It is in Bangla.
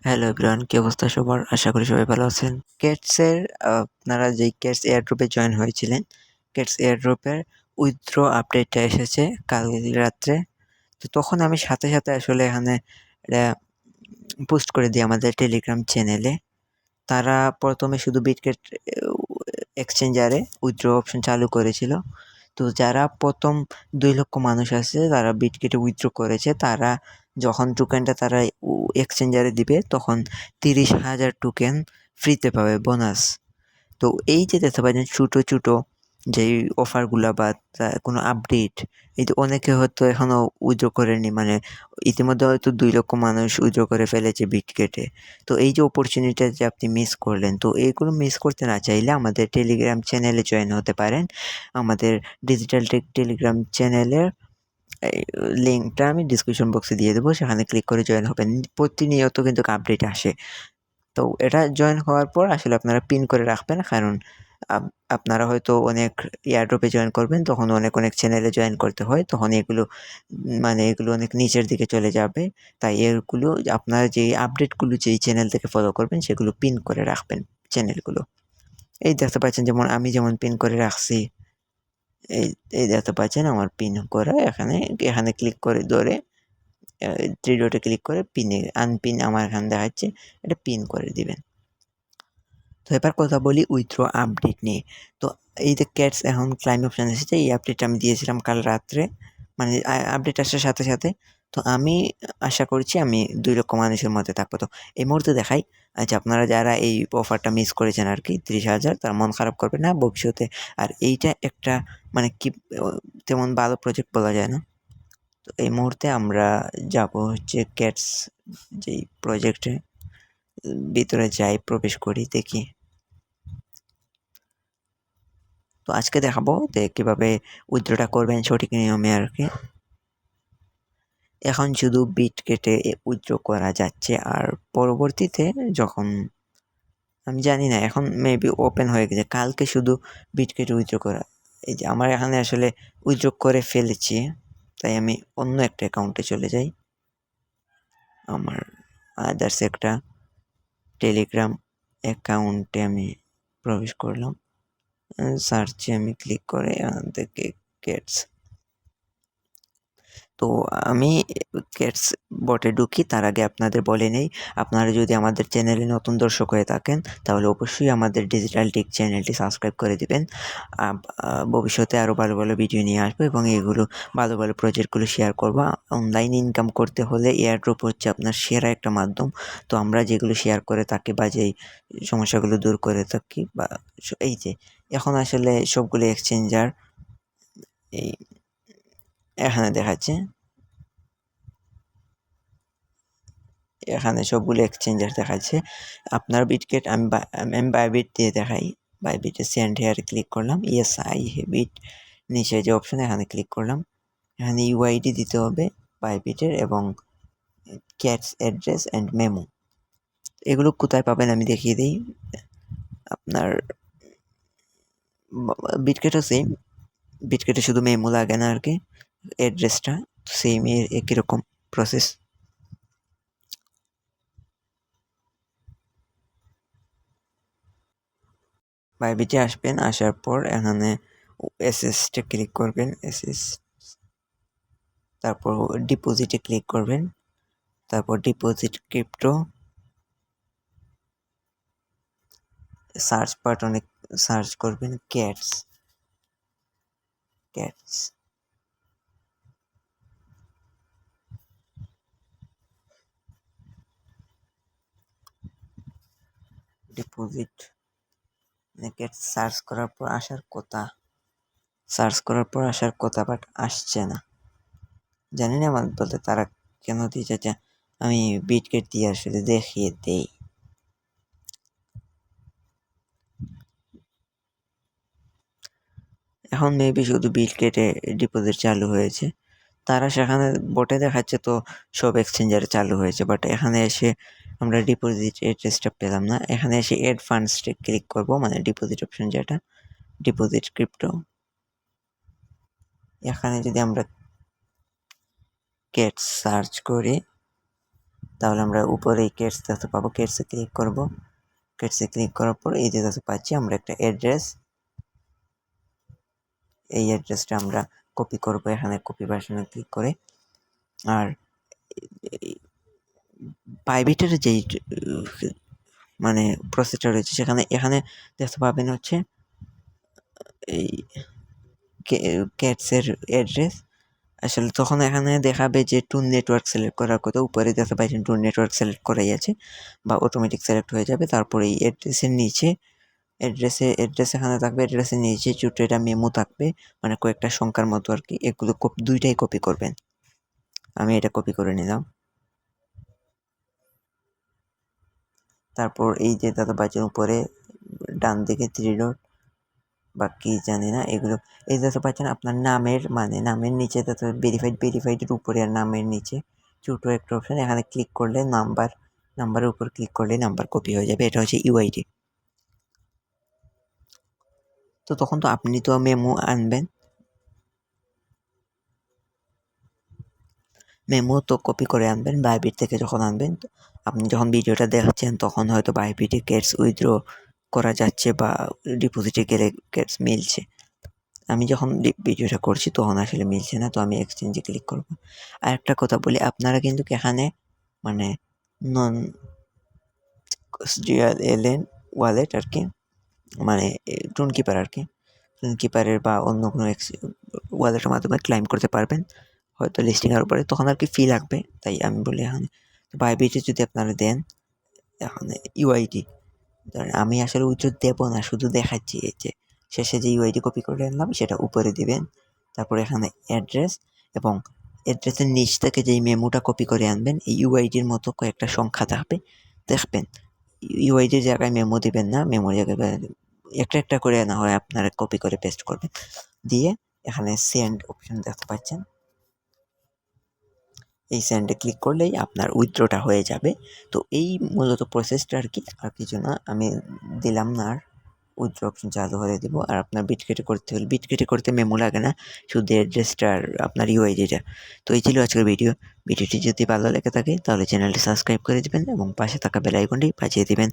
হ্যালো এভরিওয়ান, কি অবস্থা সবার? আশা করি সবাই ভালো আছেন। কেটসের আপনারা যেই কেটস এয়ারড্রপে জয়েন হয়েছিলেন, কেটস এয়ারড্রপের উইথড্র আপডেটটা এসেছে কাল রাত্রে। তো তখন আমি সাথে সাথে আসলে এখানে এটা পোস্ট করে দিই আমাদের টেলিগ্রাম চ্যানেলে। তারা প্রথমে শুধু বিটগেট এক্সচেঞ্জারে উইথড্র অপশন চালু করেছিল। তো যারা প্রথম 2 লক্ষ মানুষ আছে যারা বিটগেটে উইথড্র করেছে, তারা যখন টোকেনটা তারা এক্সচেঞ্জারে দিবে তখন 30,000 টোকেন ফ্রিতে পাবে বোনাস। তো এই যে দেখতে পাচ্ছেন ছোটো ছোটো যেই অফারগুলা বা কোনো আপডেট, এই যে অনেকে হয়তো এখনও উইথড্র করেনি, মানে ইতিমধ্যে হয়তো 2 লক্ষ মানুষ উইথড্র করে ফেলেছে বিটগেটে। তো এই যে অপরচুনিটিটা যে আপনি মিস করলেন, তো এইগুলো মিস করতে না চাইলে আমাদের টেলিগ্রাম চ্যানেলে জয়েন হতে পারেন। আমাদের ডিজিটাল টেক টেলিগ্রাম চ্যানেলের এই লিঙ্কটা আমি ডিসক্রিপশন বক্সে দিয়ে দেবো, সেখানে ক্লিক করে জয়েন হবেন। প্রতিনিয়ত কিন্তু আপডেট আসে। তো এটা জয়েন হওয়ার পর আসলে আপনারা পিন করে রাখবেন, কারণ আপনারা হয়তো অনেক এয়ারড্রপে জয়েন করবেন, তখন অনেক চ্যানেলে জয়েন করতে হয়, তখন এগুলো মানে এগুলো অনেক নিচের দিকে চলে যাবে। তাই এগুলো আপনারা যেই আপডেটগুলো যেই চ্যানেল থেকে ফলো করবেন সেগুলো পিন করে রাখবেন চ্যানেলগুলো। এই দেখতে পাচ্ছেন যেমন আমি যেমন পিন করে রাখছি, এই এই দেখতে পাচ্ছেন আমার পিন করা। এখানে ক্লিক করে ধরে 3 ডটে ক্লিক করে পিনে আনপিন আমার এখানে দেখাচ্ছে, এটা পিন করে দিবেন। তো এবার কথা বলি উইথড্র আপডেট নিয়ে। তো এই যে ক্যাটস এখন ক্লাইম অপশন এসেছে, এই আপডেটটা আমি দিয়েছিলাম কাল রাত্রে, মানে আপডেট আসার সাথে সাথে। তো আমি আশা করছি আমি 2 লক্ষ মানুষের মধ্যে থাকবো। তো এই মুহূর্তে দেখাই, আচ্ছা আপনারা যারা এই অফারটা মিস করেছেন আর কি 30,000, তারা মন খারাপ করবেন না ভবিষ্যতে। আর এইটা একটা মানে কি তেমন ভালো প্রজেক্ট বলা যায় না। তো এই মুহূর্তে আমরা যাব হচ্ছে ক্যাটস যেই প্রজেক্টে ভিতরে যাই, প্রবেশ করি, দেখি। তো আজকে দেখাবো যে কীভাবে উইথড্রটা করবেন সঠিক নিয়মে আর কি। এখন শুধু বিট কেটে উইথড্র করা যাচ্ছে, আর পরবর্তীতে যখন আমি জানি না, এখন মেবি ওপেন হয়ে গেছে, কালকে শুধু বিট কেটে উইথড্র করা। এই যে আমার এখানে আসলে উইথড্র করে ফেলেছি, তাই আমি অন্য একটা অ্যাকাউন্টে চলে যাই। আমার আদার্স একটা টেলিগ্রাম অ্যাকাউন্টে আমি প্রবেশ করলাম, সার্চে আমি ক্লিক করে এখান থেকে গেটস। তো আমি ক্যাটস বটে ঢুকি, তার আগে আপনাদের বলে নেই, আপনারা যদি আমাদের চ্যানেলে নতুন দর্শক হয়ে থাকেন তাহলে অবশ্যই আমাদের ডিজিটাল টেক চ্যানেলটি সাবস্ক্রাইব করে দিবেন। ভবিষ্যতে আরও ভালো ভালো ভিডিও নিয়ে আসবো এবং এগুলো ভালো ভালো প্রজেক্টগুলো শেয়ার করবো। অনলাইন ইনকাম করতে হলে এয়ারড্রপ হচ্ছে আপনার সেরা একটা মাধ্যম। তো আমরা যেগুলো শেয়ার করে থাকি বা যেই সমস্যাগুলো দূর করে থাকি, বা এই যে এখন আসলে সবগুলো এক্সচেঞ্জার এই এখানে দেখাচ্ছে, এখানে সবগুলো এক্সচেঞ্জার দেখাচ্ছে। আপনার বিটগেট আমি বাইবিট দিয়ে দেখাই। বাইবিটে সেন্ড হেয়ারে ক্লিক করলাম, ইয়েস আই হ্যাভ ইট। নিচে যে অপশন এখানে ক্লিক করলাম, এখানে ইউআইডি দিতে হবে বাইবিটের এবং ক্যাটস অ্যাড্রেস অ্যান্ড মেমো। এগুলো কোথায় পাবেন আমি দেখিয়ে দিই। আপনার বিটগেটও সেম, বিটগেটে শুধু মেমো লাগে না আর কি, অ্যাড্রেসটা সেম, একই রকম প্রসেস। বাইবিটে আসবেন, আসার পর এখানে এসএসটে ক্লিক করবেন, এসএস, তারপর ডিপোজিটে ক্লিক করবেন, তারপর ডিপোজিট ক্রিপ্টো, সার্চ বাটনে সার্চ করবেন cats, cats. Deposit cats search করার পর আসার কথা, বাট আসছে না। জানি না আমার বলতে তারা কেন দিয়েছে। আমি বিটগেট দিয়ে আসলে দেখিয়ে দেই। এখন মেবি শুধু বিটগেটে ডিপোজিট চালু হয়েছে, তারা সেখানে বটে দেখাচ্ছে তো সব এক্সচেঞ্জারে চালু হয়েছে, বাট এখানে এসে আমরা ডিপোজিট অ্যাড্রেসটা পেলাম না। এখানে এসে এড ফান্ডসে ক্লিক করব, মানে ডিপোজিট অপশন যেটা, ডিপোজিট ক্রিপ্টো। এখানে যদি আমরা গেট সার্চ করি, তাহলে আমরা উপরে কেটস দেখতে পাবো। কেটসে ক্লিক করব। কেটসে ক্লিক করার পর এই যে দেখতে পাচ্ছি আমরা একটা অ্যাড্রেস, এই অ্যাড্রেসটা আমরা কপি করব এখানে কপি বাটনে ক্লিক করে। আর বাইবিটের যেই মানে প্রসেসটা রয়েছে সেখানে এখানে দেখতে পাবেন হচ্ছে এই ক্যাটসের অ্যাড্রেস। আসলে তখন এখানে দেখাবে যে টু নেটওয়ার্ক সিলেক্ট করার কথা, উপরে দেখতে পাচ্ছেন টু নেটওয়ার্ক সিলেক্ট করাই আছে বা অটোমেটিক সিলেক্ট হয়ে যাবে। তারপরে এই অ্যাড্রেসের নিচে অ্যাড্রেস এখানে থাকবে, অ্যাড্রেসের নিচে ছোট্ট একটা মেমো থাকবে, মানে কয়েকটা সংখ্যার মতো আর কি। এগুলো দুইটাই কপি করবেন। আমি এটা কপি করে নিলাম। তারপর এই যে দাদা বাচ্চার উপরে ডান দিকে 3 ডট বা কি জানি না, এগুলো এই দেখতে পাচ্ছেন আপনার নামের মানে নামের নিচে তাতে ভেরিফাইডের উপরে আর নামের নিচে ছোট একটা অপশন, এখানে ক্লিক করলে নাম্বারের উপর ক্লিক করলে নাম্বার কপি হয়ে যাবে। এটা হচ্ছে ইউআইডি। তো তখন তো আপনি তো মেমো আনবেন, মেমো তো কপি করে আনবেন বাইবিট থেকে। যখন আনবেন, আপনি যখন ভিডিওটা দেখাচ্ছেন তখন হয়তো বাইবিটে ক্যাশ উইথড্র করা যাচ্ছে বা ডিপোজিটে গেলে ক্যাশ মিলছে। আমি যখন ভিডিওটা করছি তখন আসলে মিলছে না, তো আমি এক্সচেঞ্জে ক্লিক করব। আর একটা কথা বলি, আপনারা কিন্তু এখানে মানে নন এলেন ওয়ালেট আর কি, মানে টুন কিপার আর কি, টুন কিপারের বা অন্য কোনো ওয়ালেটের মাধ্যমে ক্লাইম করতে পারবেন হয়তো লিস্টিংয়ের উপরে, তখন আর কি ফি লাগবে। তাই আমি বলি এখানে বাইবিটে যদি আপনারা দেন এখানে ইউআইডি, ধরেন আমি আসলে উইথড্র দেবো না, শুধু দেখাচ্ছি এই যে শেষে যে ইউআইডি কপি করে আনলাম সেটা উপরে দিবেন। তারপরে এখানে অ্যাড্রেস এবং অ্যাড্রেসের নিচ থেকে যেই মেমোটা কপি করে আনবেন এই ইউআইডির মতো কয়েকটা সংখ্যা থাকবে, দেখবেন ইউআইডির জায়গায় মেমো দিবেন না, মেমোর জায়গায় একটা একটা করে না হয় আপনারা কপি করে পেস্ট করবেন। দিয়ে এখানে সেন্ড অপশন দেখতে পাচ্ছেন, এই সেন্ডে ক্লিক করলেই আপনার উইথড্রটা হয়ে যাবে। তো এই মূলত প্রসেসটা আর কি, আর কিছু না। আমি দিলাম না, আর উইথড্র অপশন চালু হয়ে দিব। আর আপনার বিট কেটে করতে হলে বিট কেটে করতে মেমো লাগে না, শুধু অ্যাড্রেসটা আর আপনার ইউআইডিটা। তো এই ছিল আজকের ভিডিও। ভিডিওটি যদি ভালো লেগে থাকে তাহলে চ্যানেলটি সাবস্ক্রাইব করে দিবেন এবং পাশে থাকা বেল আইকনটি বাজিয়ে দিবেন